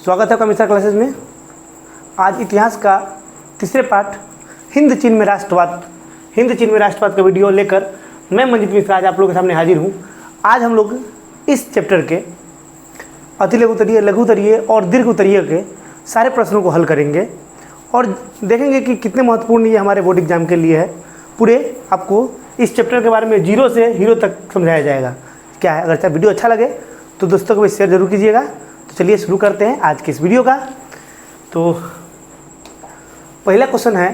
स्वागत है commissioner classes में। आज इतिहास का तीसरे पार्ट हिंद चीन में राष्ट्रवाद का वीडियो लेकर मैं मंजित मिश्रा आज आप लोगों के सामने हाजिर हूँ। आज हम लोग इस चैप्टर के अति लघु उत्तरीय, लघु उत्तरीय और दीर्घ उत्तरीय के सारे प्रश्नों को हल करेंगे और देखेंगे कि कितने महत्वपूर्ण ये हमारे बोर्ड एग्जाम के लिए है। पूरे आपको इस चैप्टर के बारे में जीरो से हीरो तक समझाया जाएगा क्या है। अगर वीडियो अच्छा लगे तो दोस्तों को भी शेयर जरूर कीजिएगा। तो चलिए शुरू करते हैं आज के इस वीडियो का। तो पहला क्वेश्चन है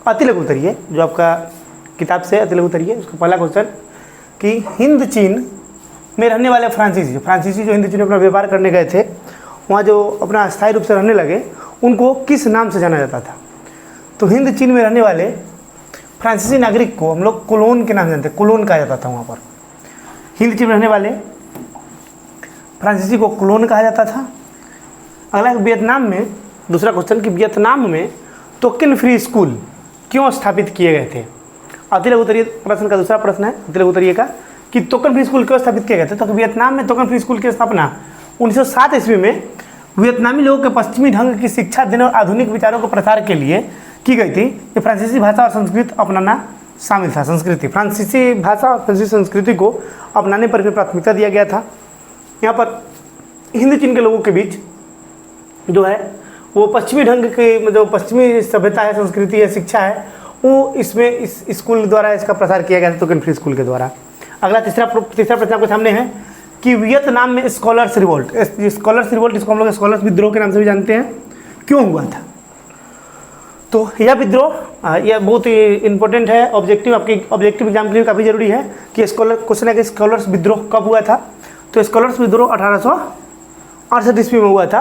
अति लघु उत्तरीय, जो आपका किताब से अति लघु उत्तरीय, उसका पहला क्वेश्चन कि हिंद चीन में रहने वाले फ्रांसीसी जो हिंद चीन में अपना व्यापार करने गए थे, वहाँ जो अपना स्थायी रूप से रहने लगे, उनको किस नाम से जाना जाता था। तो हिंद चीन में रहने वाले फ्रांसीसी नागरिक को हम लोग कोलोन के नाम जानते हैं, कोलोन कहा जाता था। वहाँ पर हिंद चीन में रहने वाले फ्रांसीसी को कोलोन कहा जाता था। अगला वियतनाम में, दूसरा क्वेश्चन कि वियतनाम में टोकन फ्री स्कूल क्यों स्थापित किए गए थे। अति लघु उत्तरीय प्रश्न का दूसरा प्रश्न है अति लघु उत्तरीय का कि टोकन फ्री स्कूल क्यों स्थापित किए गए थे। तो वियतनाम में टोकन फ्री स्कूल की स्थापना 1907 ईस्वी में वियतनामी लोगों के पश्चिमी ढंग की शिक्षा देने और आधुनिक विचारों के प्रसार के लिए की गई थी। ये फ्रांसीसी भाषा और संस्कृति अपनाना शामिल था। फ्रांसीसी भाषा और फ्रांसीसी संस्कृति को अपनाने पर भी प्राथमिकता दिया गया था। यहाँ पर हिंद चीन के लोगों के बीच जो है वो पश्चिमी ढंग के, जो पश्चिमी सभ्यता है, संस्कृति है, शिक्षा है, वो इसमें इस स्कूल द्वारा इसका प्रसार किया गया था, टोकन फ्री स्कूल के द्वारा। अगला तीसरा प्रश्न आपके सामने है कि वियतनाम में स्कॉलर्स रिवोल्ट, इसको हम लोग स्कॉलर्स विद्रोह के नाम से भी जानते हैं, क्यों हुआ था। तो यह विद्रोह यह बहुत ही इंपॉर्टेंट है, ऑब्जेक्टिव आपके ऑब्जेक्टिव एग्जाम के लिए काफ़ी जरूरी है कि क्वेश्चन है कि स्कॉलर्स विद्रोह कब हुआ था। तो स्कॉलर्स विद्रोह 1868 ईस्वी में हुआ था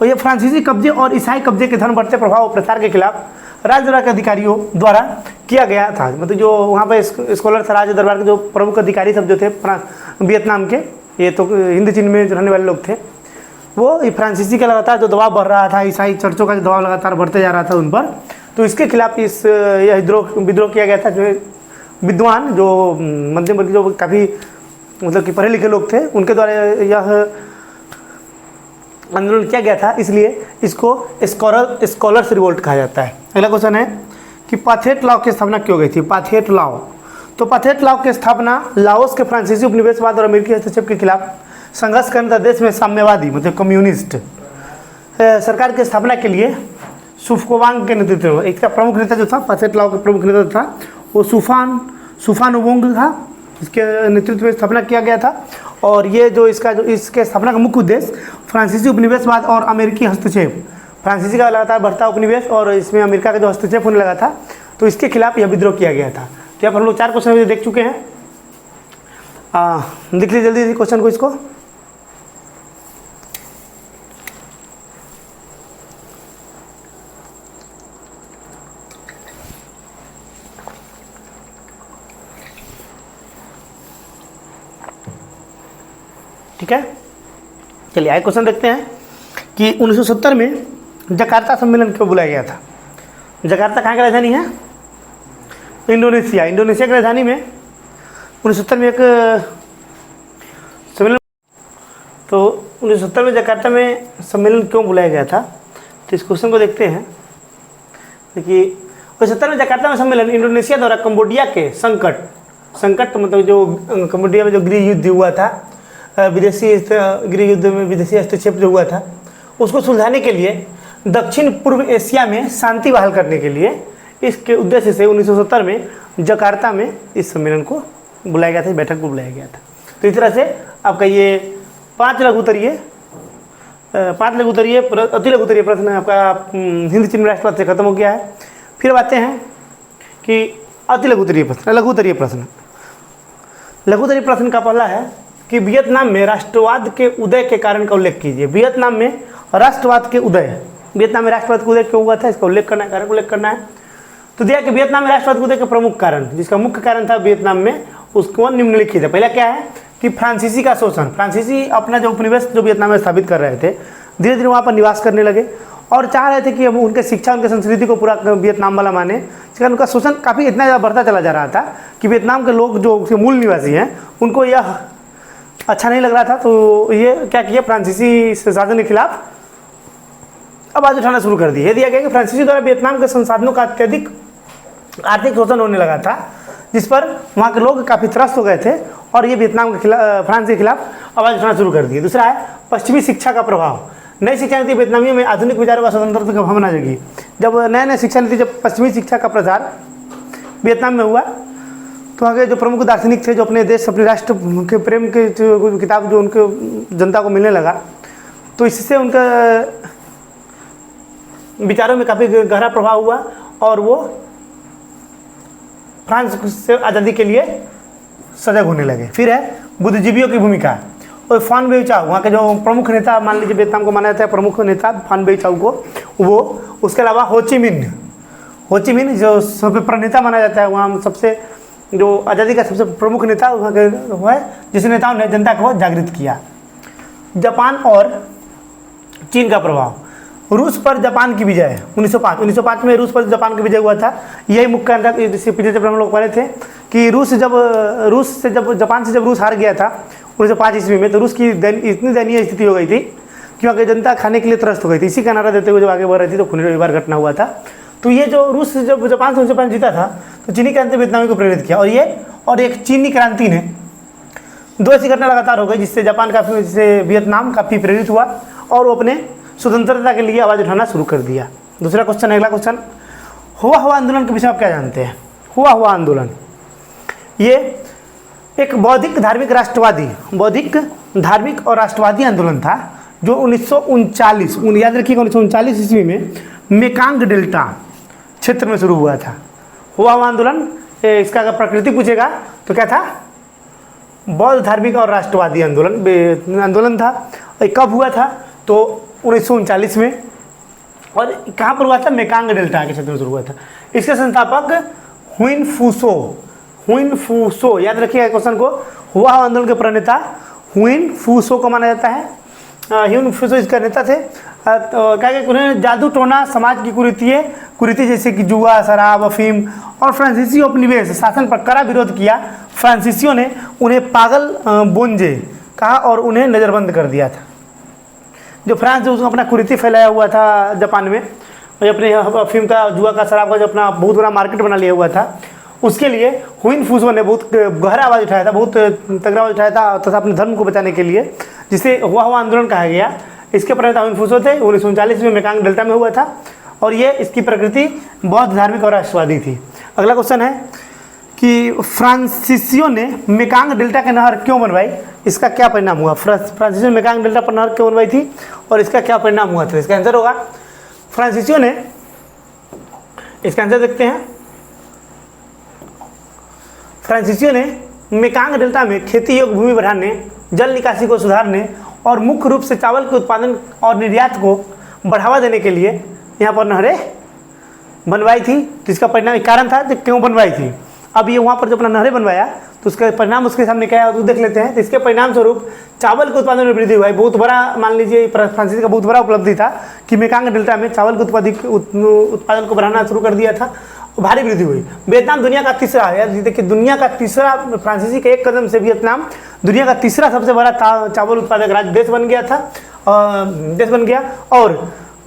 और यह फ्रांसीसी कब्जे और ईसाई कब्जे के धर्म बढ़ते प्रभाव और प्रसार के खिलाफ राज दरबार के अधिकारियों द्वारा किया गया था। मतलब जो वहाँ पर स्कॉलर्स, राज दरबार के जो प्रमुख अधिकारी सब जो थे वियतनाम के, ये तो हिंद चीन में जो रहने वाले लोग थे, वो फ्रांसीसी का लगातार जो दबाव बढ़ रहा था, ईसाई चर्चों का जो दबाव लगातार बढ़ते जा रहा था उन पर, तो इसके खिलाफ यह विद्रोह किया गया था। जो विद्वान, जो मध्यम वर्ग, जो काफ़ी मतलब कि पढ़े लिखे लोग थे, उनके द्वारा यह आंदोलन किया गया था, इसलिए इसको स्कॉलर्स रिवोल्ट कहा जाता है। अगला क्वेश्चन है कि पाथेट लॉ की स्थापना क्यों गई थी। पाथेट लॉ, तो पाथेट लॉ की स्थापना लाओस के फ्रांसीसी उपनिवेशवाद और अमेरिकी हस्तक्षेप के खिलाफ संघर्ष करने तथा देश में साम्यवादी मतलब कम्युनिस्ट सरकार की स्थापना के लिए सुफकोवांग के नेतृत्व में, एक प्रमुख नेता जो था, पाथेट लॉ का प्रमुख नेता था वो सुफानोवोंग था, इसके नेतृत्व में स्थापना किया गया था। और ये जो इसके स्थापना का मुख्य उद्देश्य फ्रांसीसी उपनिवेशवाद और अमेरिकी हस्तक्षेप, फ्रांसीसी का लगातार बढ़ता उपनिवेश और इसमें अमेरिका का जो हस्तक्षेप होने लगा था, तो इसके खिलाफ यह विद्रोह किया गया था। तो यहाँ पर हम लोग 4 क्वेश्चन देख चुके हैं। देख लीजिए जल्दी क्वेश्चन को, इसको ठीक है। चलिए आगे क्वेश्चन देखते हैं कि 1970 में जकार्ता सम्मेलन क्यों बुलाया गया था। जकार्ता कहाँ की राजधानी है? इंडोनेशिया की राजधानी में 1970 में एक सम्मेलन, तो 1970 में जकार्ता में सम्मेलन क्यों बुलाया गया था। तो इस क्वेश्चन को देखते हैं। देखिए 1970 में जकार्ता में सम्मेलन इंडोनेशिया द्वारा कंबोडिया के संकट मतलब जो कंबोडिया में जो गृह युद्ध हुआ था, विदेशी गृह युद्ध में विदेशी हस्तक्षेप जो हुआ था, उसको सुलझाने के लिए दक्षिण पूर्व एशिया में शांति बहाल करने के लिए, इसके उद्देश्य से 1970 में जकार्ता में इस सम्मेलन को बुलाया गया था, इस बैठक को बुलाया गया था। तो इस तरह से आपका ये 5 लघु उत्तरीय अति लघु उत्तरीय प्रश्न आपका हिंद चीन राष्ट्रवाद से खत्म हो गया है। फिर आते हैं कि अति लघु उत्तरीय प्रश्न, लघु उत्तरीय प्रश्न का पहला है कि वियतनाम में राष्ट्रवाद के उदय के कारण का उल्लेख कीजिए। वियतनाम में राष्ट्रवाद के उदय क्यों हुआ था, इसका उल्लेख करना है, कारण उल्लेख करना है। तो दिया कि वियतनाम में राष्ट्रवाद के उदय का प्रमुख कारण, जिसका मुख्य कारण था वियतनाम में, उसको निम्नलिखित है। पहला क्या है कि फ्रांसीसी का शोषण। फ्रांसीसी अपना जो उपनिवेश जो वियतनाम में स्थापित कर रहे थे, धीरे धीरे वहाँ पर निवास करने लगे और चाह रहे थे कि हम उनके शिक्षा, उनके संस्कृति को पूरा वियतनाम वाला माने। इसके कारण उनका शोषण काफ़ी इतना ज़्यादा बढ़ता चला जा रहा था कि वियतनाम के लोग जो उसके मूल निवासी हैं, उनको यह अच्छा नहीं लग रहा था। तो ये क्या किया, फ्रांसीसी शासन के खिलाफ आवाज़ उठाना शुरू कर दी। यह दिया गया कि फ्रांसीसी द्वारा वियतनाम के संसाधनों का अत्यधिक आर्थिक शोषण होने लगा था, जिस पर वहाँ के लोग काफ़ी त्रस्त हो गए थे और ये वियतनाम के खिलाफ, फ्रांस के खिलाफ आवाज़ उठाना शुरू कर दिए। दूसरा है पश्चिमी शिक्षा का प्रभाव। नई शिक्षा नीति वियतनामियों में आधुनिक विचारों का स्वतंत्रता की भावना जगी। जब नए शिक्षा नीति, जब पश्चिमी शिक्षा का प्रचार वियतनाम में हुआ तो आगे जो प्रमुख दार्शनिक थे, जो अपने देश, अपने राष्ट्र के प्रेम के जो किताब जो उनके जनता को मिलने लगा, तो इससे उनका विचारों में काफ़ी गहरा प्रभाव हुआ और वो फ्रांस से आज़ादी के लिए सजग होने लगे। फिर है बुद्धिजीवियों की भूमिका। और फान बेइचाओ, वहाँ के जो प्रमुख नेता, मान लीजिए वियतनाम को माना जाता है प्रमुख नेता फान बेइचाओ को, वो, उसके अलावा हो ची मिन्ह जो सबसे प्रणेता माना जाता है, वहाँ सबसे जो आज़ादी का सबसे प्रमुख नेता वहाँ के हुआ है, जिस नेताओं ने जनता को जागृत किया। जापान और चीन का प्रभाव। रूस पर जापान की विजय 1905 में रूस पर जापान की विजय हुआ था। यही मुख्य अंतर, जिससे पीछे जब हम लोग पढ़े थे कि रूस से जब जापान से जब रूस हार गया था 1905 ईस्वी में, तो रूस की इतनी दयनीय स्थिति हो गई थी क्योंकि जनता खाने के लिए त्रस्त हो गई थी। इसी का नारा देते हुए जब आगे बढ़ रही थी तो खूनी रविवार घटना हुआ था। तो ये जो रूस जब जापान से 1905 जीता था तो चीनी क्रांति वियतनामी को प्रेरित किया, और एक चीनी क्रांति ने 2 ऐसी घटना लगातार हो गई जिससे वियतनाम काफ़ी प्रेरित हुआ और वो अपने स्वतंत्रता के लिए आवाज़ उठाना शुरू कर दिया। दूसरा क्वेश्चन, अगला क्वेश्चन, हुआ आंदोलन के विषय में आप क्या जानते हैं? हुआ आंदोलन ये एक बौद्धिक धार्मिक और राष्ट्रवादी आंदोलन था जो 1939, याद रखिएगा, 1939 ईस्वी में मेकांग डेल्टा क्षेत्र में शुरू हुआ था। हुआ आंदोलन, इसका अगर प्रकृति पूछेगा तो क्या था? बौद्ध धार्मिक और राष्ट्रवादी आंदोलन था। कब हुआ था? तो 1939 में। और कहाँ पर हुआ था? मेकांग डेल्टा के क्षेत्र में शुरू हुआ था। इसके संस्थापक हुइन फूसो, याद रखिएगा क्वेश्चन को। हुआ आंदोलन के प्रणेता हुइन फूसो को माना जाता है। हुइन फूसो इसका नेता थे। तो क्या कहते, उन्हें जादू टोना, समाज की कुरीति जैसे कि जुआ, शराब, अफीम और फ्रांसीसी उपनिवेश शासन पर कड़ा विरोध किया। फ्रांसीसियों ने उन्हें पागल बोंजे कहा और उन्हें नज़रबंद कर दिया था। जो फ्रांस जो अपना कुरीति फैलाया हुआ था जापान में, अपने अफीम का, जुआ का, शराब का जो अपना बहुत बड़ा मार्केट बना लिया हुआ था, उसके लिए हुइन फूसो ने बहुत गहरा आवाज़ उठाया था, बहुत तगड़ा आवाज़ उठाया था तथा अपने धर्म को बचाने के लिए, जिसे हुआ आंदोलन कहा गया। इसके प्रणेता हुइन फूसो थे। 1939 में मेकांग डेल्टा में हुआ था और ये इसकी प्रकृति बौद्ध धार्मिक और राष्ट्रवादी थी। अगला क्वेश्चन है कि फ्रांसीसियों ने मेकांग डेल्टा के नहर क्यों बनवाई? इसका क्या परिणाम हुआ? फ्रांसीसियों ने मेकांग डेल्टा पर नहर क्यों बनवाई थी और इसका क्या परिणाम हुआ था? इसका आंसर होगा फ्रांसीसियों ने, इसका आंसर देखते हैं, फ्रांसीसियों ने मेकांग डेल्टा में खेती योग्य भूमि बढ़ाने, जल निकासी को सुधारने और मुख्य रूप से चावल के उत्पादन और निर्यात को बढ़ावा देने के लिए यहाँ पर नहरें बनवाई थी। जिसका परिणाम, एक कारण था कि क्यों बनवाई थी। अब ये वहाँ पर जब अपना नहरें बनवाया तो उसका परिणाम उसके सामने क्या है, तो देख लेते हैं। तो इसके परिणाम स्वरूप चावल के उत्पादन में वृद्धि हुआ है। बहुत बड़ा, मान लीजिए फ्रांसीसी का बहुत बड़ा उपलब्धि था कि मेकांग डेल्टा में चावल के उत्पादन को बढ़ाना शुरू कर दिया था। भारी वृद्धि हुई। वियतनाम दुनिया का तीसरा है, देखिए दुनिया का तीसरा, फ्रांसीसी के एक कदम से वियतनाम दुनिया का तीसरा सबसे बड़ा चावल उत्पादक राज्य देश बन गया और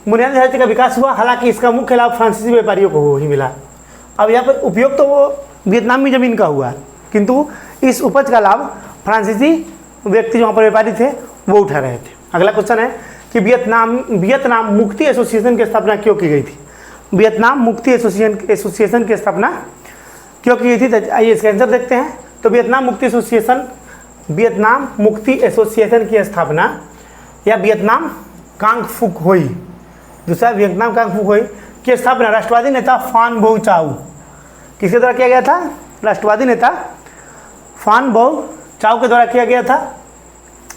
बुनियादी ढांचे का विकास हुआ। हालांकि इसका मुख्य लाभ फ्रांसीसी व्यापारियों को ही मिला। अब यहाँ पर उपयोग तो वो वियतनामी ज़मीन का हुआ, किंतु इस उपज का लाभ फ्रांसीसी व्यक्ति जो वहाँ पर व्यापारी थे वो उठा रहे थे। अगला क्वेश्चन है कि वियतनाम मुक्ति एसोसिएशन की स्थापना क्यों की गई थी? वियतनाम मुक्ति एसोसिएशन की स्थापना क्यों की गई थी? तो आइए इसका आंसर देखते हैं। तो वियतनाम मुक्ति एसोसिएशन की स्थापना या वियतनाम कांग फुक हुई, दूसरा वियतनाम कांग फुक हुई की स्थापना राष्ट्रवादी नेता फान बो चाउ, किसके द्वारा किया गया था? राष्ट्रवादी नेता फान बो चाउ के द्वारा किया गया था।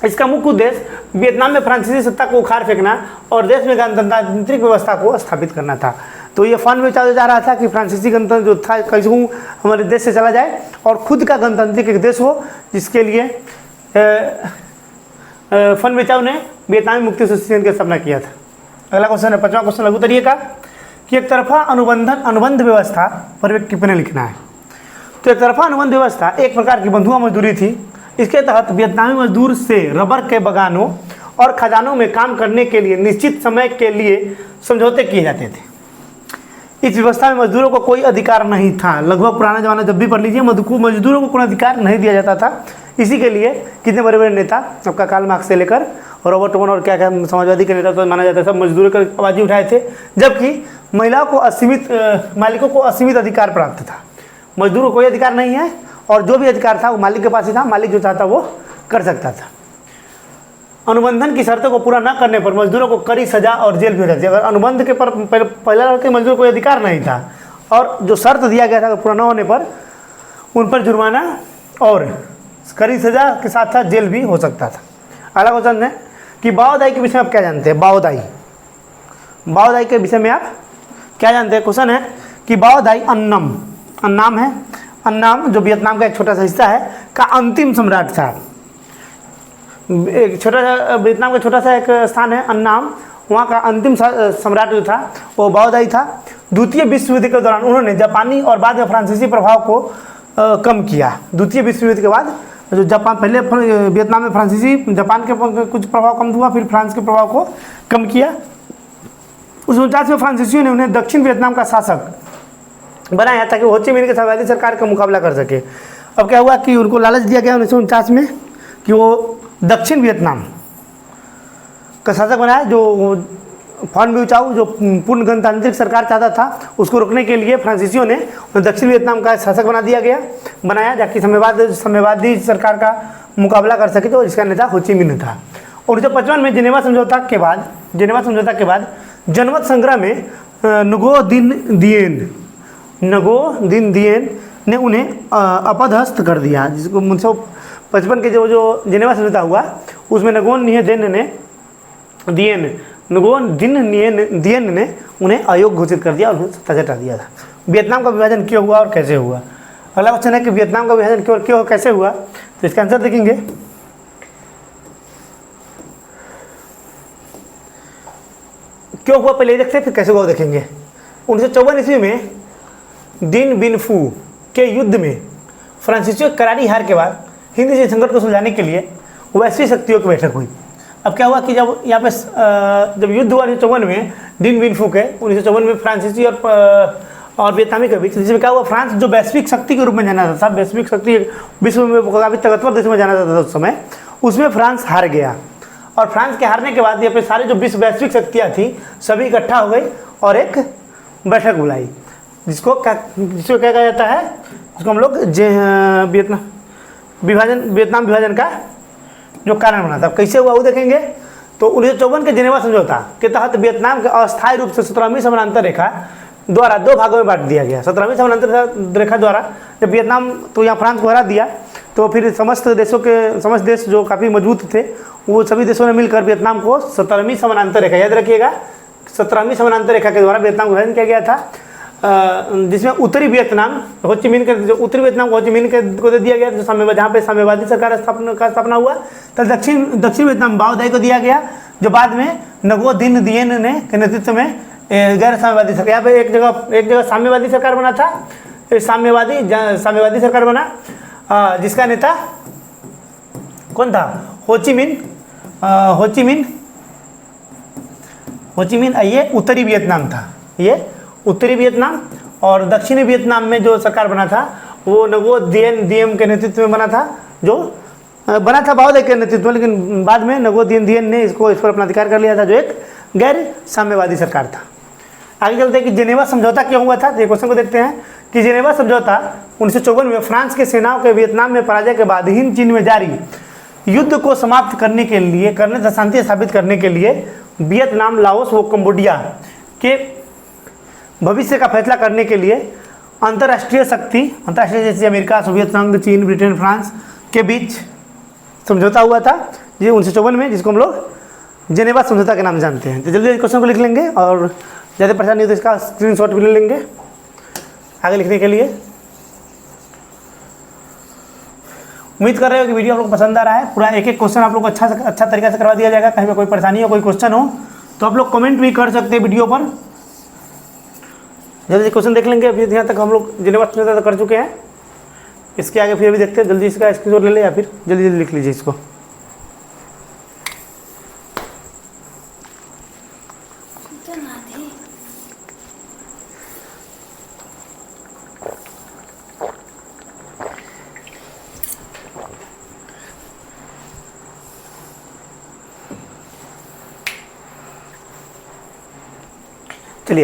इसका मुख्य उद्देश्य वियतनाम में फ्रांसीसी सत्ता को उखाड़ फेंकना और देश में गणतंत्रिक व्यवस्था को स्थापित करना था। तो ये फान बो चाउ जा रहा था कि फ्रांसीसी गणतंत्र जो था कैसे हमारे देश से चला जाए और खुद का गणतांत्रिक एक देश हो, जिसके लिए फान बो चाउ ने वियतनामी मुक्ति एसोसिएशन की स्थापना किया था। अगला क्वेश्चन है, 5वां क्वेश्चन लघु तरीके का कि एक तरफा अनुबंध व्यवस्था पर एक टिप्पणी लिखना है। तो एक तरफा अनुबंध व्यवस्था एक प्रकार की बंधुआ मजदूरी थी। इसके तहत वियतनामी मजदूर से रबर के बगानों और खजानों में काम करने के लिए निश्चित समय के लिए समझौते किए जाते थे। इस व्यवस्था में मजदूरों को कोई अधिकार नहीं था। लगभग पुराना जमाना जब भी पढ़ लीजिए, मजदूरों को कोई अधिकार नहीं दिया जाता था। इसी के लिए कितने बड़े बड़े नेता, आपका कार्ल मार्क्स से लेकर रॉबर्ट ओवन और क्या क्या समाजवादी के नेता तो माना जाता है, सब मजदूरों की आवाज़ उठाए थे। जबकि महिलाओं को मालिकों को असीमित अधिकार प्राप्त था। मजदूरों को कोई अधिकार नहीं है, और जो भी अधिकार था वो मालिक के पास ही था। मालिक जो चाहता वो कर सकता था। अनुबंधन की शर्तों को पूरा न करने पर मजदूरों को कड़ी सजा और जेल भी हो जाती है। अगर अनुबंध के पर पहले के मजदूर को कोई अधिकार नहीं था, और जो शर्त दिया गया था पूरा न होने पर उन पर जुर्माना और कड़ी सजा के साथ साथ जेल भी हो सकता था। अगला क्वेश्चन है कि बाओदाई के विषय में आप क्या जानते हैं। बाओदाई के विषय में आप क्या जानते हैं। क्वेश्चन है कि बाओदाई अन्नाम है, अन्नाम जो वियतनाम का एक छोटा सा हिस्सा है का अंतिम सम्राट था। एक छोटा सा वियतनाम का छोटा सा एक स्थान है अन्नाम, वहाँ का अंतिम सम्राट जो था वो बाओदाई था। द्वितीय विश्व युद्ध के दौरान उन्होंने जापानी और बाद में फ्रांसीसी प्रभाव को कम किया। द्वितीय विश्व युद्ध के बाद जो जापान, पहले वियतनाम में फ्रांसीसी, जापान के कुछ प्रभाव कम हुआ, फिर फ्रांस के प्रभाव को कम किया। 1949 में फ्रांसीसियों ने उन्हें दक्षिण वियतनाम का शासक बनाया ताकि हो ची मिन्ह की साम्यवादी सरकार का मुकाबला कर सके। अब क्या हुआ कि उनको लालच दिया गया 1949 में कि वो दक्षिण वियतनाम का शासक बनाया। जो फॉन ब्यूचाऊ जो पूर्ण गणतांत्रिक सरकार चाहता था, उसको रोकने के लिए फ्रांसीसियों ने दक्षिण वियतनाम का शासक बनाया ताकि साम्यवादी सरकार का मुकाबला कर सके, तो इसका नेता हो ची मिन्ह था। 1955 में जेनेवा समझौता के बाद जनमत संग्रह में नगो दिन दिएन ने उन्हें अपदस्थ कर दिया। जिसको 1955 के जो जेनेवा समझौता हुआ उसमें नगोन दिएन ने उन्हें अयोग्य घोषित कर दिया और उन्हें सत्ता से हटा दिया था। वियतनाम का विभाजन क्यों हुआ और कैसे हुआ। अगला क्वेश्चन है कि वियतनाम का विभाजन क्यों कैसे हुआ, तो इसका आंसर देखेंगे। क्यों हुआ पहले देखते हैं, फिर कैसे हुआ देखेंगे। 1954 ईस्वी में दिन बिन फू के युद्ध में फ्रांसीसियों की करारी हार के बाद हिंद चीन संकट को सुलझाने के लिए वैश्विक शक्तियों की बैठक हुई। अब क्या हुआ कि जब यहाँ पे जब युद्ध हुआ 1954 में दिन बिन फू के 1954 में फ्रांसीसी और वियतनामी के बीच, जिसमें क्या हुआ, फ्रांस जो वैश्विक शक्ति के रूप में जाना जाता था, वैश्विक शक्ति विश्व में काफ़ी ताकतवर देशों में जाना जाता था उस समय, उसमें फ्रांस हार गया। और फ्रांस के हारने के बाद यहाँ पे सारे जो विश्व वैश्विक शक्तियाँ थी सभी इकट्ठा हो गई और एक बैठक बुलाई, जिसको क्या कहा जाता है, जिसको हम लोग वियतनाम विभाजन का जो कारण बना था। कैसे हुआ वो देखेंगे। तो 1954 के जेनेवा समझौता के तहत वियतनाम के अस्थायी रूप से 17वीं समानांतर रेखा द्वारा दो भागों में बांट दिया गया। 17वीं समानांतर रेखा द्वारा जब वियतनाम तो यहाँ फ्रांस को हरा दिया, तो फिर समस्त देश जो काफ़ी मजबूत थे वो सभी देशों ने मिलकर वियतनाम को 17वीं समानांतर रेखा, याद रखिएगा 17वीं समानांतर रेखा के द्वारा वियतनाम को विभाजन किया गया था, जिसमें उत्तरी वियतनाम हो ची मिन्ह के जो उत्तरी वियतनाम को हो ची मिन्ह को दे दिया गया, जो जहाँ पे साम्यवादी सरकार का स्थापना हुआ। तो दक्षिण वियतनाम बाओदाई को दिया गया, जो बाद में नगो दिन दिएन ने के नेतृत्व में गैर साम्यवादी सरकार, यहाँ पे एक जगह साम्यवादी सरकार बना था, साम्यवादी सरकार बना, जिसका नेता कौन था, हो ची मिन्ह। ये उत्तरी वियतनाम था, ये उत्तरी वियतनाम। और दक्षिणी वियतनाम में जो सरकार बना था वो नगो दिएम के नेतृत्व में बना था, जो बना था बाओदाई के नेतृत्व में, लेकिन बाद में नगो दिएन ने इस पर अपना अधिकार कर लिया था, जो एक गैर साम्यवादी सरकार था। आगे चलते हैं कि जेनेवा समझौता क्यों हुआ था। ये क्वेश्चन को देखते हैं कि जेनेवा समझौता 1954 में फ्रांस के सेनाओं के वियतनाम में पराजय के बाद हिंद चीन में जारी युद्ध को समाप्त करने तथा शांति स्थापित करने के लिए वियतनाम, लाओस व कंबोडिया के भविष्य का फैसला करने के लिए अंतर्राष्ट्रीय जैसे अमेरिका, सोवियत संघ, चीन, ब्रिटेन, फ्रांस के बीच समझौता हुआ था ये 1954 में, जिसको हम लोग जेनेवा समझौता के नाम जानते हैं। तो जल्दी क्वेश्चन को लिख लेंगे और ज़्यादा परेशानी हो तो इसका स्क्रीनशॉट भी ले लेंगे आगे लिखने के लिए। उम्मीद कर रहे हो कि वीडियो आप लोग को पसंद आ रहा है। पूरा एक एक क्वेश्चन आप लोग को अच्छा तरीके से करवा दिया जाएगा। कहीं पर कोई परेशानी हो, कोई क्वेश्चन हो तो आप लोग कमेंट भी कर सकते हैं वीडियो पर। जल्दी क्वेश्चन देख लेंगे। अभी यहाँ तक हम लोग जेनेवा समझौता कर चुके हैं, इसके आगे फिर भी देखते हैं। जल्दी इसका स्क्रीनशॉट ले ले या फिर जल्दी लिख लीजिए इसको। चलिए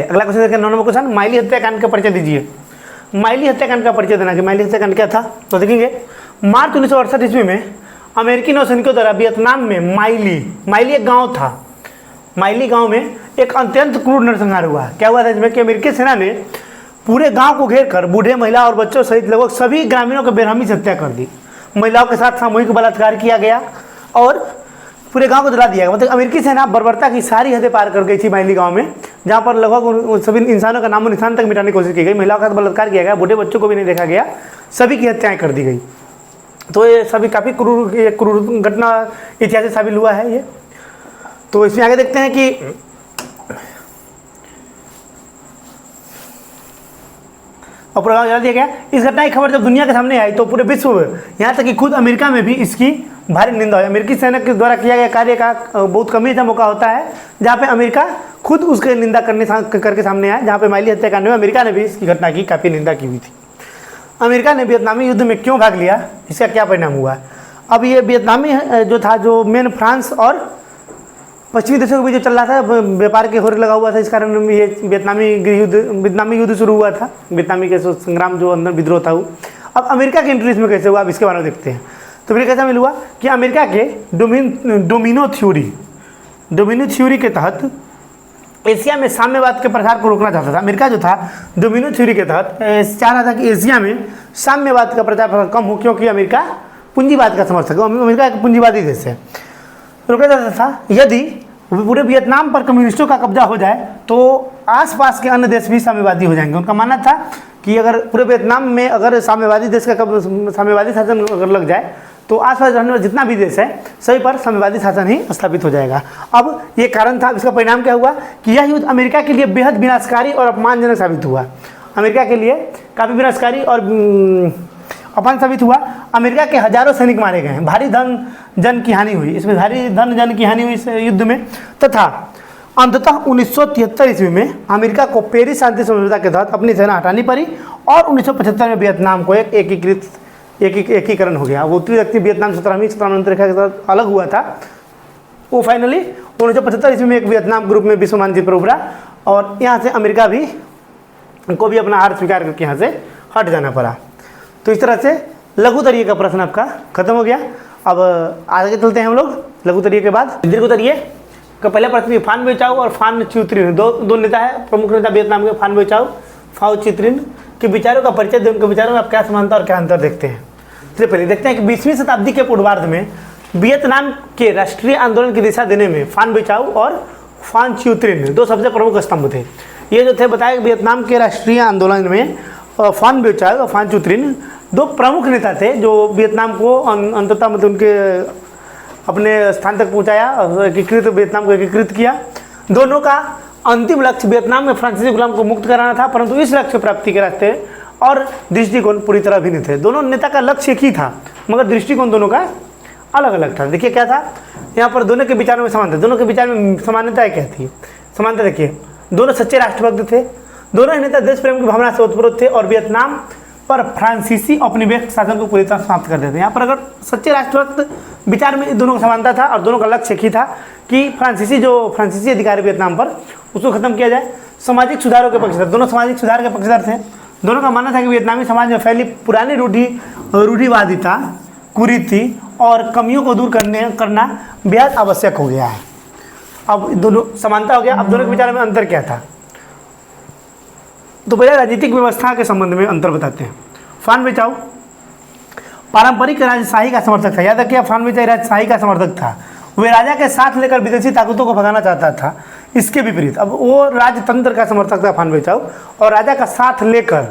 अगला क्वेश्चन देखिए, 9 नंबर क्वेश्चन, माइली हत्याकांड का परिचय दीजिए। माइली हत्याकांड का परिचय देना कि माइली हत्याकांड क्या था, तो देखेंगे मार्च 1968 ईस्वी में अमेरिकी नौसैनिकों द्वारा वियतनाम में माइली एक गांव था, माइली गांव में एक अत्यंत क्रूर नरसंहार हुआ। क्या हुआ था इसमें कि अमेरिकी सेना ने पूरे गांव को घेर कर बूढ़े, महिला और बच्चों सहित लगभग सभी ग्रामीणों की बेरहमी से हत्या कर दी। महिलाओं के साथ सामूहिक बलात्कार किया गया और पूरे गांव को जला दिया गया। मतलब अमेरिकी सेना बर्बरता की सारी हदें पार कर गई थी माइली गांव में, जहां पर लगभग उन सभी इंसानों का नामो निशान तक मिटाने की कोशिश की गई। महिलाओं का बलात्कार किया गया, बूढ़े बच्चों को भी नहीं देखा गया, सभी की हत्याएं कर दी गई। तो ये सभी काफ़ी क्रूर घटना इतिहास से साबित हुआ है ये। तो इसमें आगे देखते हैं कि और प्रोग्राम जला दिया गया। इस घटना की खबर जब दुनिया के सामने आई तो पूरे विश्व में, यहाँ तक कि खुद अमेरिका में भी इसकी भारी निंदा हुई। अमेरिकी सेना के द्वारा किया गया कार्य का बहुत कम ही मौका होता है जहाँ पे अमेरिका खुद उसके निंदा करके सामने आया। जहाँ पे माइली हत्याकांड में अमेरिका ने भी इसकी घटना की काफ़ी निंदा की हुई थी। अमेरिका ने वियतनामी युद्ध में क्यों भाग लिया, इसका क्या परिणाम हुआ। अब ये वियतनामी जो था, जो मेन फ्रांस और पश्चिमी देशों के बीच जो चल रहा था, व्यापार के होर लगा हुआ था, इस कारण ये वियतनामी युद्ध शुरू हुआ था। वियतनामी के संग्राम जो अंदर विद्रोह था वो अब अमेरिका के इंट्रेस्ट में कैसे हुआ, अब इसके बारे में देखते हैं। तो फिर कैसा मिल हुआ कि अमेरिका के डोमिनो थ्योरी के तहत एशिया में साम्यवाद के प्रसार को रोकना चाहता था। अमेरिका जो था डोमिनो थ्योरी के तहत चाह रहा था कि एशिया में साम्यवाद का प्रचार कम हो, क्योंकि अमेरिका पूंजीवाद का समर्थक है, अमेरिका एक पूंजीवादी देश है। रोका जाता था यदि पूरे वियतनाम पर कम्युनिस्टों का कब्जा हो जाए तो आसपास के अन्य देश भी साम्यवादी हो जाएंगे। उनका मानना था कि अगर पूरे वियतनाम में अगर साम्यवादी देश का साम्यवादी शासन अगर लग जाए तो आसपास रहने वाला जितना भी देश है सभी पर साम्यवादी शासन ही स्थापित हो जाएगा। अब ये कारण था। इसका परिणाम क्या हुआ कि यह युद्ध अमेरिका के लिए बेहद विनाशकारी और अपमानजनक साबित हुआ। अमेरिका के लिए काफ़ी विनाशकारी और अपमान साबित हुआ। अमेरिका के हजारों सैनिक मारे गए हैं, भारी धन जन की हानि हुई, इसमें भारी धन जन की हानि हुई इस युद्ध में। तथा अंततः 1973 ईस्वी में अमेरिका को पेरिस शांति समझौता के तहत अपनी सेना हटानी पड़ी और 1975 में वियतनाम को एक एकीकरण हो गया। वो त्रिव्यक्ति वियतनाम 17वीं शताब्दी रेखा के तहत अलग हुआ था, वो फाइनली 1975 ईस्वी में एक वियतनाम ग्रुप में विश्व मानचित्र पर उभरा और यहाँ से अमेरिका भी को भी अपना हार स्वीकार करके यहाँ से हट जाना पड़ा। तो इस तरह से लघु तरीके का प्रश्न आपका खत्म हो गया। अब आगे चलते हैं हम लोग। लघु तरीके के बाद दीर्घ तरीके का पहला प्रश्न फान बेचाओ और फान च्युत्रिन, दो नेता है, प्रमुख नेता वियतनाम के, फान बेचाओ, फाओ च्युत्रिन के विचारों का परिचय दें। उनके विचारों में आप क्या समानता और क्या अंतर देखते हैं। इससे पहले देखते हैं कि 20वीं शताब्दी के पूर्वार्ध में वियतनाम के राष्ट्रीय आंदोलन की दिशा देने में फान बेचाओ और फान च्युत्रिन दो सबसे प्रमुख स्तंभ थे। ये जो थे बताया कि वियतनाम के राष्ट्रीय आंदोलन में फान बेचाओ और फान च्युत्रिन दो प्रमुख नेता थे जो वियतनाम को अंततः मतलब उनके अपने स्थान तक पहुंचाया, वियतनाम को एकीकृत किया। दोनों का अंतिम लक्ष्य वियतनाम में फ्रांसीसी गुलाम को मुक्त कराना था, परंतु इस लक्ष्य प्राप्ति के रास्ते और दृष्टिकोण पूरी तरह भिन्न थे। दोनों नेता का लक्ष्य एक ही था मगर दृष्टिकोण दोनों का अलग अलग था। देखिए क्या था यहाँ पर, दोनों के विचारों में समानता, दोनों के विचार में समानता क्या थी। समानता देखिए, दोनों सच्चे राष्ट्रभक्त थे, दोनों नेता देश प्रेम की भावना से ओतप्रोत थे और वियतनाम पर फ्रांसीसी औपनिवेशिक शासन को पूरी तरह समाप्त कर देते हैं। यहाँ पर अगर सच्चे राष्ट्रभक्त विचार में दोनों का समानता था और दोनों का लक्ष्य एक ही था कि फ्रांसीसी अधिकार वियतनाम पर उसको खत्म किया जाए। सामाजिक सुधारों के पक्षधर, दोनों सामाजिक सुधार के पक्षधर थे। दोनों का मानना था कि वियतनामी समाज में फैली पुरानी रूढ़िवादिता, कुरीति और कमियों को दूर करना बेहद आवश्यक हो गया है। अब दोनों समानता हो गया। अब दोनों के विचार में अंतर क्या था, तो पहले राजनीतिक व्यवस्था के संबंध में अंतर बताते हैं। फान बेचाओ पारंपरिक राजशाही का समर्थक था। याद रखिए, फान बेचाओ राजशाही का समर्थक था। वे राजा के साथ लेकर विदेशी ताकतों को भगाना चाहता था। इसके विपरीत अब वो राजतंत्र का समर्थक था फान बेचाओ और राजा का साथ लेकर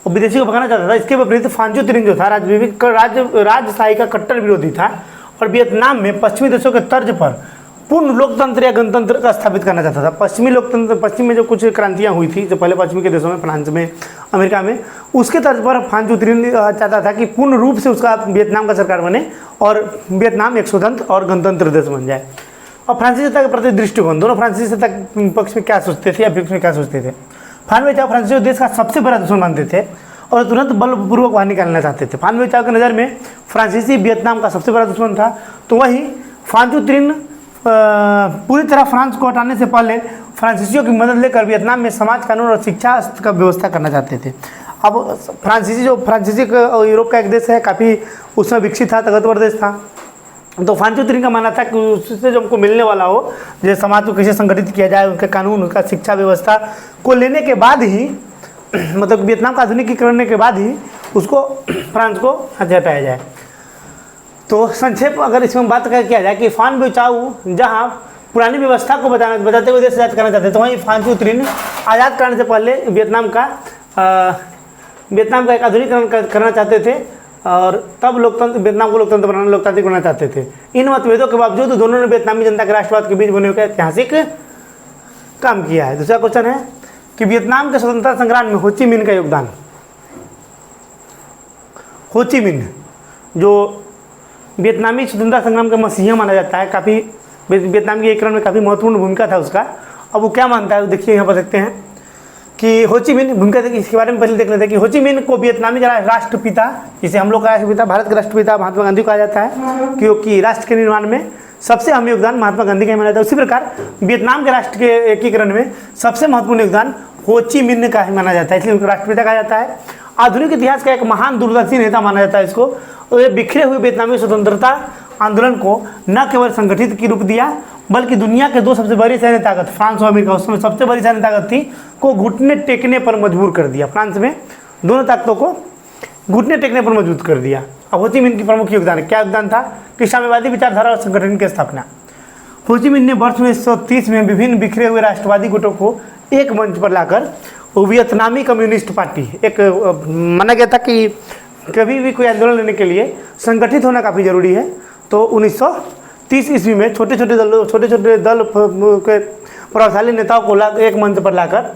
विदेशी को भगाना चाहता था। इसके विपरीत फान च्युत्रिन जो था राजशाही का कट्टर विरोधी था और वियतनाम में पश्चिमी देशों के तर्ज पर पूर्ण लोकतंत्र या गणतंत्र का स्थापित करना चाहता था। पश्चिम में जो कुछ क्रांतियां हुई थी जो पहले पश्चिमी के देशों में, फ्रांस में, अमेरिका में, उसके तर्ज पर फान च्युत्रिन चाहता था कि पूर्ण रूप से उसका वियतनाम का सरकार बने और वियतनाम एक स्वतंत्र और गणतंत्र देश बन जाए। और फ्रांसीसी सत्ता के प्रति दृष्टिकोण, दोनों फ्रांसीसी सत्ता के पक्ष में क्या सोचते थे या विपक्ष में क्या सोचते थे। फानवे चाव फ्रांसीसी देश का सबसे बड़ा दुश्मन मानते थे और तुरंत बलपूर्वक बाहर निकालना चाहते थे। फानवे चाव की नज़र में फ्रांसीसी वियतनाम का सबसे बड़ा दुश्मन था, तो वही फांचू त्रिन पूरी तरह फ्रांस को हटाने से पहले फ्रांसीसियों की मदद लेकर वियतनाम में समाज, कानून और शिक्षा का व्यवस्था करना चाहते थे। अब फ्रांसीसी यूरोप का एक देश है, काफ़ी उसमें विकसित था, ताकतवर देश था। तो फांचू त्रिन का मानना था कि उससे जो हमको मिलने वाला हो, जैसे समाज को कैसे संगठित किया जाए, उनके कानून, उनका शिक्षा व्यवस्था को लेने के बाद ही मतलब वियतनाम का आधुनिकीकरण करने के बाद ही उसको फ्रांस को हटाया जाए। तो संक्षेप अगर इसमें बात किया जाए कि फानवे चाव जहाँ पुरानी व्यवस्था को बचाते हुए देश आज़ाद करना चाहते तो वहीं फांचू त्रिन आज़ाद करने से पहले वियतनाम का एक आधुनिकीकरण करना चाहते थे और तब वियतनाम को लोकतांत्रिक बनाना चाहते थे। इन मतभेदों के बावजूद दोनों ने वियतनामी जनता के राष्ट्रवाद के बीच बने हुए ऐतिहासिक काम किया है। दूसरा क्वेश्चन है कि वियतनाम के स्वतंत्रता संग्राम में हो ची मिन्ह का योगदान। हो ची मिन्ह जो वियतनामी स्वतंत्रता संग्राम का मसीहा माना जाता है, काफ़ी वियतनाम के एकीकरण में काफ़ी महत्वपूर्ण भूमिका था उसका। अब वो क्या मानता है देखिए, यहाँ पर देखते हैं कि हो ची मिन्ह भूमिका, इसके बारे में पहले देख लेते हैं कि हो ची मिन्ह को वियतनामी का राष्ट्रपिता, जिसे हम लोग का राष्ट्रपिता, भारत के राष्ट्रपिता महात्मा गांधी को कहा जाता है, क्योंकि राष्ट्र के निर्माण में सबसे अहम योगदान महात्मा गांधी का माना जाता है। उसी प्रकार वियतनाम के राष्ट्र के एकीकरण में सबसे महत्वपूर्ण योगदान हो ची मिन्ह का ही माना जाता है, इसलिए उनको राष्ट्रपिता कहा जाता है। आधुनिक इतिहास का एक महान दूरदर्शी नेता माना जाता है इसको। और ये बिखरे हुए वियतनामी स्वतंत्रता आंदोलन को न केवल संगठित की रूप दिया, बल्कि दुनिया के दो सबसे बड़ी सैन्य ताकत, फ्रांस और अमेरिका, उस समय सबसे बड़ी सैन्य ताकत थी, को घुटने टेकने पर मजबूर कर दिया। फ्रांस में दोनों ताकतों को घुटने टेकने पर मजबूर कर दिया। अब हो ची मिन्ह की प्रमुख योगदान क्या योगदान था कि साम्यवादी विचारधारा और संगठन की स्थापना। हो ची मिन्ह ने वर्ष 1930 में विभिन्न बिखरे हुए राष्ट्रवादी गुटों को एक मंच पर लाकर वियतनामी कम्युनिस्ट पार्टी, एक माना गया था कि कभी भी कोई आंदोलन लेने के लिए संगठित होना काफ़ी जरूरी है। तो 1930 ईस्वी में छोटे छोटे दल के प्रभावशाली नेताओं को एक मंच पर लाकर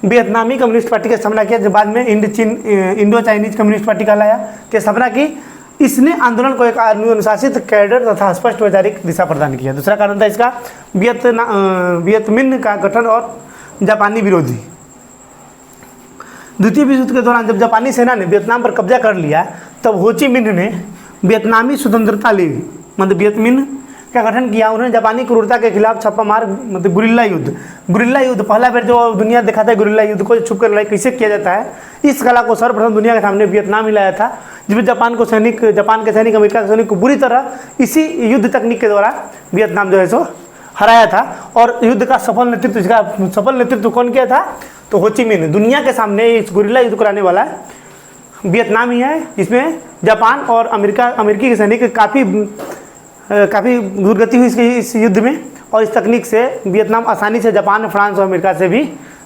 वियतनामी कम्युनिस्ट पार्टी की स्थापना किया, जो बाद में इंडो चाइनीज कम्युनिस्ट पार्टी कहलाया, की स्थापना की। इसने आंदोलन को एक अनुशासित, कैडर तथा स्पष्ट वैचारिक दिशा प्रदान किया। दूसरा कारण था इसका वियतमिन्ह का गठन और जापानी विरोधी। द्वितीय विश्व युद्ध के दौरान जब जापानी सेना ने वियतनाम पर कब्जा कर लिया, तब हो ची मिन्ह ने वियतनामी स्वतंत्रता लीग मतलब वियतमिन्ह का गठन किया। उन्होंने जापानी क्रूरता के खिलाफ छापामार मतलब गुरिल्ला युद्ध पहला बार जो दुनिया देखा था, गुरिल्ला युद्ध को छुप कर लड़ाई कैसे किया जाता है, इस कला को सर्वप्रथम दुनिया के सामने वियतनाम ही लाया था, जिसमें जापान के सैनिक, अमेरिका के सैनिक को बुरी तरह इसी युद्ध तकनीक के द्वारा वियतनाम जो है सो हराया था। और युद्ध का सफल नेतृत्व कौन किया था? तो हो ची मिन्ह। दुनिया के सामने इस गुरिल्ला युद्ध कराने वाला वियतनाम ही है, जिसमें जापान और अमेरिकी के सैनिक काफ़ी दुर्गति हुई इस युद्ध में, और इस तकनीक से वियतनाम आसानी से जापान, फ्रांस और अमेरिका से भी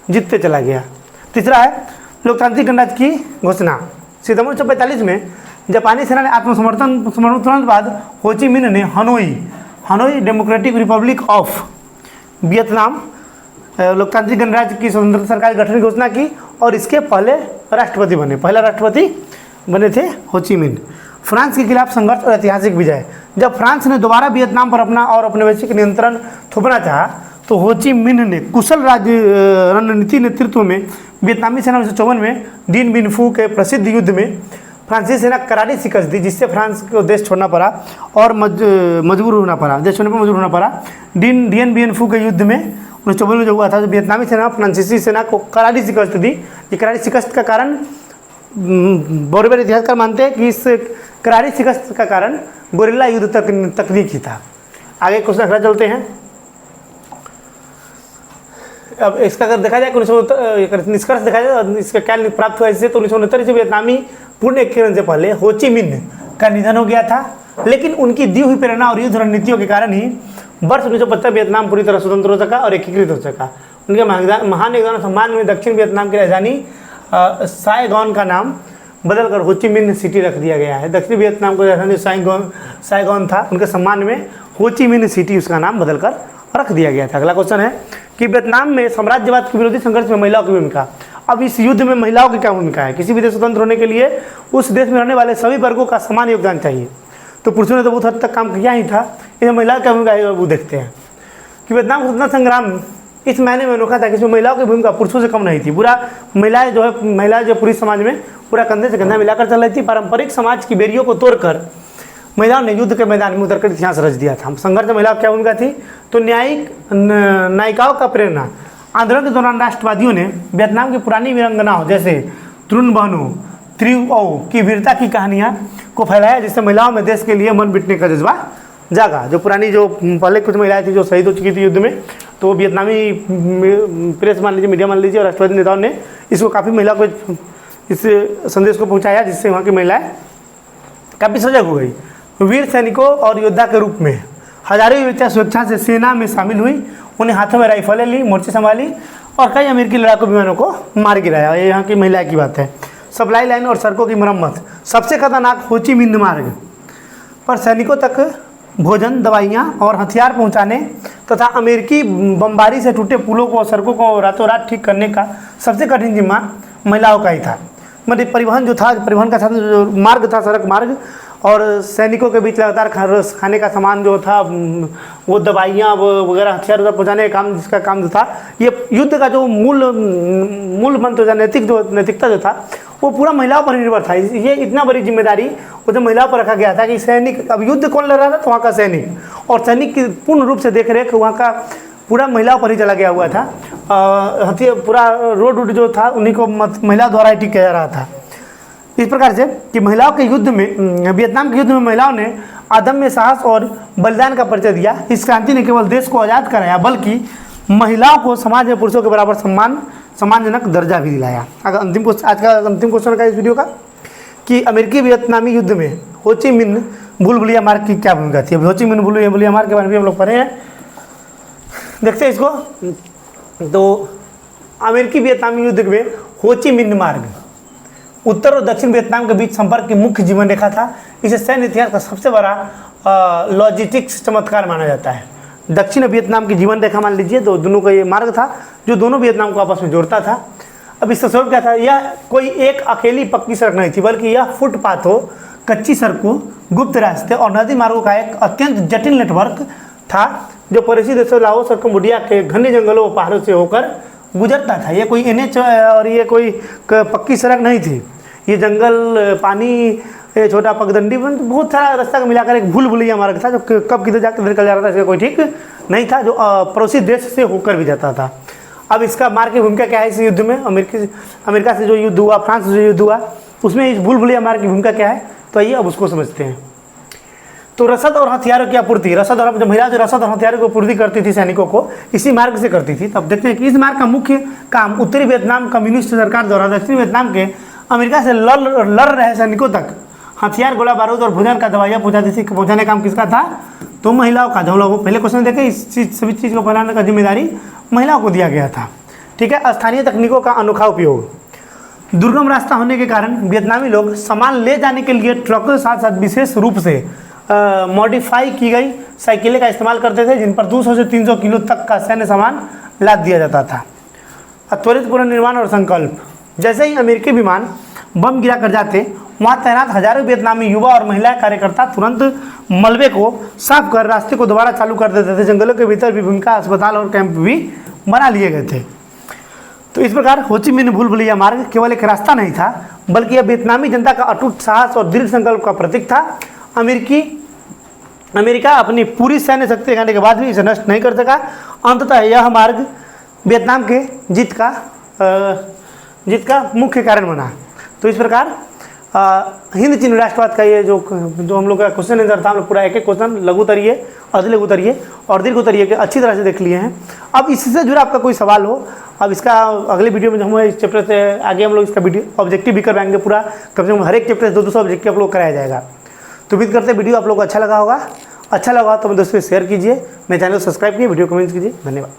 जीतते चला गया। तीसरा है लोकतांत्रिक गणराज्य की घोषणा। सितंबर 1945 में जापानी सेना ने आत्मसमर्पण बाद हो ची मिन्ह ने Hanoi democratic Republic of Vietnam लोकतांत्रिक गणराज्य की स्वतंत्र सरकार गठन की घोषणा की, और इसके पहला राष्ट्रपति बने थे हो ची मिन्ह। फ्रांस के खिलाफ संघर्ष और ऐतिहासिक विजय। जब फ्रांस ने दोबारा वियतनाम पर अपने वैश्विक नियंत्रण थोपना चाहा, तो हो ची मिन्ह ने कुशल रणनीति नेतृत्व में वियतनामी सेना 1954 में डिन बिन फू के प्रसिद्ध युद्ध में फ्रांसीसी सेना करारी शिकस्त दी, जिससे फ्रांस को देश छोड़ना पड़ा और मजबूर होना पड़ा। डिन बिन फू के युद्ध में 1954 में जो हुआ था, तो वियतनामी सेना फ्रांसीसी सेना को करारी शिकस्त दी। ये करारी शिकस्त का कारण बड़े इतिहासकार मानते हैं कि इस करारी शिकस्त का कारण गुरिल्ला युद्ध तकनीक ही था। आगे क्वेश्चन अगला चलते हैं। अब इसका अगर देखा जाए निष्कर्ष देखा जाए इसका क्या प्राप्त हुआ इससे, तो 1969 से वियतनामी पूर्ण एकीकरण से पहले हो ची मिन्ह का निधन हो गया था, लेकिन उनकी दी हुई प्रेरणा और युद्ध रणनीतियों के कारण ही वर्ष 1975 वियतनाम पूरी तरह स्वतंत्र हो सका और एकीकृत हो सका। उनके महान योगदान और सम्मान में दक्षिण वियतनाम की राजधानी साइगॉन का नाम बदलकर हो ची मिन्ह सिटी रख दिया गया है। दक्षिणी वियतनाम को राजधानी साइगॉन था, उनके सम्मान में हो ची मिन्ह सिटी उसका नाम बदलकर रख दिया गया था। अगला क्वेश्चन है कि वियतनाम में साम्राज्यवाद के विरोधी संघर्ष में महिलाओं की भूमिका। अब इस युद्ध में महिलाओं की क्या भूमिका है? किसी भी देश स्वतंत्र होने के लिए उस देश में रहने वाले सभी वर्गों का समान योगदान चाहिए। तो पुरुषों ने तो बहुत हद तक काम किया ही था, इसमें महिलाओं की भूमिका है वो देखते हैं। कि वियतनाम स्वतंत्रता संग्राम इस मायने में अनोखा था कि इसमें महिलाओं की भूमिका पुरुषों से कम नहीं थी। पूरा महिलाएं जो पुरुष समाज में पूरा कंधे से कंधा मिलाकर चल रही थी। पारंपरिक समाज की बेरियों को तोड़कर महिलाओं ने युद्ध के मैदान में उतरकर इतिहास रच दिया था। संघर्ष में महिलाओं क्या भूमिका थी, तो नायिकाओं का प्रेरणा। आंदोलन के दौरान राष्ट्रवादियों ने वियतनाम की पुरानी वीरांगनाओं जैसे त्रुन बहनों, त्रिओ की वीरता की कहानियाँ को फैलाया, जिससे महिलाओं में देश के लिए मन बिटने का जज्बा जागा। जो पुरानी जो पहले कुछ महिलाएं थी जो शहीद हो चुकी थी युद्ध में, तो वियतनामी प्रेस मान लीजिए, मीडिया मान लीजिए और राष्ट्रवादी नेताओं ने इसको काफ़ी महिलाओं को इस संदेश को पहुंचाया, जिससे वहाँ की महिलाएं काफ़ी सजग हो गई। वीर सैनिकों और योद्धा के रूप में हजारों युवतियाँ स्वेच्छा से सेना में शामिल हुई। उन्हें हाथों में राइफलें ली, मोर्चे संभाली और कई अमेरिकी लड़ाकू विमानों को मार गिराया। ये यहाँ की महिला की बात है। सप्लाई लाइन और सड़कों की मरम्मत। सबसे खतरनाक हो ची मिन्ह मार्ग पर सैनिकों तक भोजन, दवाइयाँ और हथियार पहुँचाने तथा अमेरिकी बमबारी से टूटे पुलों को और सड़कों को रातों रात ठीक करने का सबसे कठिन जिम्मा महिलाओं का ही था। मतलब परिवहन जो था, परिवहन का साधन जो मार्ग था, सड़क मार्ग, और सैनिकों के बीच लगातार खाने का सामान जो था, वो दवाइयाँ वगैरह, हथियार पहुँचाने का काम, जिसका काम जो था, ये युद्ध का जो मूल मंत्र था, नैतिकता जो था, वो पूरा महिलाओं पर निर्भर था। ये इतना बड़ी जिम्मेदारी वो जो महिलाओं पर रखा गया था कि सैनिक, अब युद्ध कौन लड़ रहा था, तो वहाँ का सैनिक, और सैनिक की पूर्ण रूप से देख रेख वहाँ का पूरा महिलाओं पर ही चला गया हुआ था। पूरा रोड जो था उन्हीं को महिला द्वारा ही ठीक किया जा रहा था। इस प्रकार से कि महिलाओं के युद्ध में, वियतनाम के युद्ध में महिलाओं ने अदम्य साहस और बलिदान का परिचय दिया। इस क्रांति ने केवल देश को आज़ाद कराया, बल्कि महिलाओं को समाज में पुरुषों के बराबर सम्मानजनक दर्जा भी दिलाया। अगर आज का अंतिम क्वेश्चन का इस वीडियो का, कि अमेरिकी वियतनामी युद्ध में हो ची मिन्ह भूल भुलैया मार्ग की क्या भूमिका थी। हो ची मिन्ह भूल भुलैया मार्ग के बारे में हम लोग पढ़े हैं, देखते हैं इसको। तो अमेरिकी वियतनामी युद्ध में हो ची मिन्ह मार्ग उत्तर और दक्षिण वियतनाम के बीच संपर्क की मुख्य जीवन रेखा था। इसे सैन्य इतिहास का सबसे बड़ा लॉजिस्टिक्स चमत्कार माना जाता है। दक्षिण वियतनाम की जीवन रेखा मान लीजिए, तो दोनों का ये मार्ग था जो दोनों वियतनाम को आपस में जोड़ता था। अब इसका स्वरूप क्या था, यह कोई एक अकेली पक्की सड़क नहीं थी, बल्कि यह फुटपाथों, कच्ची सड़कों, गुप्त रास्ते और नदी मार्गों का एक अत्यंत जटिल नेटवर्क था, जो पड़ोसी देशों लाओस और कंबोडिया के घने जंगलों और पहाड़ों से होकर गुजरता था। ये कोई NH और ये कोई पक्की सड़क नहीं थी। ये जंगल, पानी, छोटा पगडंडी, बहुत सारा रास्ता को मिलाकर एक भूल भुलैया मार्ग था, जो कब किधर जाकर निकल जा रहा था इसका कोई ठीक नहीं था, जो पड़ोसी देश से होकर भी जाता था। अब इसका मार्ग की भूमिका क्या है इस युद्ध में, अमेरिका से जो युद्ध हुआ, फ्रांस से जो युद्ध हुआ, उसमें इस भूल भुलैया मार्ग की भूमिका क्या है, तो आइए अब उसको समझते हैं। तो रसद और हथियारों की आपूर्ति, रसद और जो महिला जो रसद और हथियारों की आपूर्ति करती थी सैनिकों को, इसी मार्ग से करती थी। तब देखते हैं कि इस मार्ग का मुख्य काम उत्तरी वियतनाम कम्युनिस्ट सरकार द्वारा दक्षिणी वियतनाम के अमेरिका से लड़ रहे सैनिकों तक हथियार, गोला बारूद और भोजन का दवाइयाँ पहुँचाने का काम किसका था, तो महिलाओं का। जो हम लोग पहले क्वेश्चन देखे, इस सभी चीज़ को बनाने का जिम्मेदारी महिलाओं को दिया गया था। ठीक है। स्थानीय तकनीकों का अनोखा उपयोग। दुर्गम रास्ता होने के कारण वियतनामी लोग सामान ले जाने के लिए ट्रकों के साथ साथ विशेष रूप से मॉडिफाई की गई साइकिलें का इस्तेमाल करते थे, जिन पर 200 से 300 किलो तक का सैन्य सामान लाद दिया जाता था। त्वरित पुनर्निर्माण और संकल्प। जैसे ही अमेरिकी विमान बम गिरा कर जाते, वहाँ तैनात हजारों वियतनामी युवा और महिला कार्यकर्ता तुरंत मलबे को साफ कर रास्ते को दोबारा चालू कर देते थे। जंगलों के भीतर भी भूमिका, अस्पताल और कैंप भी बना लिए गए थे। तो इस प्रकार हो ची मिन्ह भूल भुलैया मार्ग केवल एक रास्ता नहीं था, बल्कि यह वियतनामी जनता का अटूट साहस और दृढ़ संकल्प का प्रतीक था। अमेरिका अपनी पूरी सैन्य शक्ति दिखाने के बाद भी इसे नष्ट नहीं कर सका। अंततः यह मार्ग वियतनाम के जीत का मुख्य कारण बना। तो इस प्रकार हिंद चीन राष्ट्रवाद का ये जो हम लोग का क्वेश्चन आंसर था, हम लोग पूरा एक एक क्वेश्चन लघु उत्तरीय, अर्ध लघु उत्तरीय और दीर्घ उत्तरीय के अच्छी तरह से देख लिए हैं। अब इससे जुड़ा आपका कोई सवाल हो, अब इसका अगले वीडियो में हम इस चैप्टर से आगे हम लोग इसका वीडियो ऑब्जेक्टिव भी करवाएंगे पूरा, कम से कम हर एक चैप्टर से 200 ऑब्जेक्टिव आप लोग कराया जाएगा। तो उम्मीद करते हैं वीडियो आप लोग को अच्छा लगा होगा। अच्छा लगा तो मेरे दोस्तों शेयर कीजिए, मेरे चैनल को सब्सक्राइब कीजिए, वीडियो कमेंट कीजिए। धन्यवाद।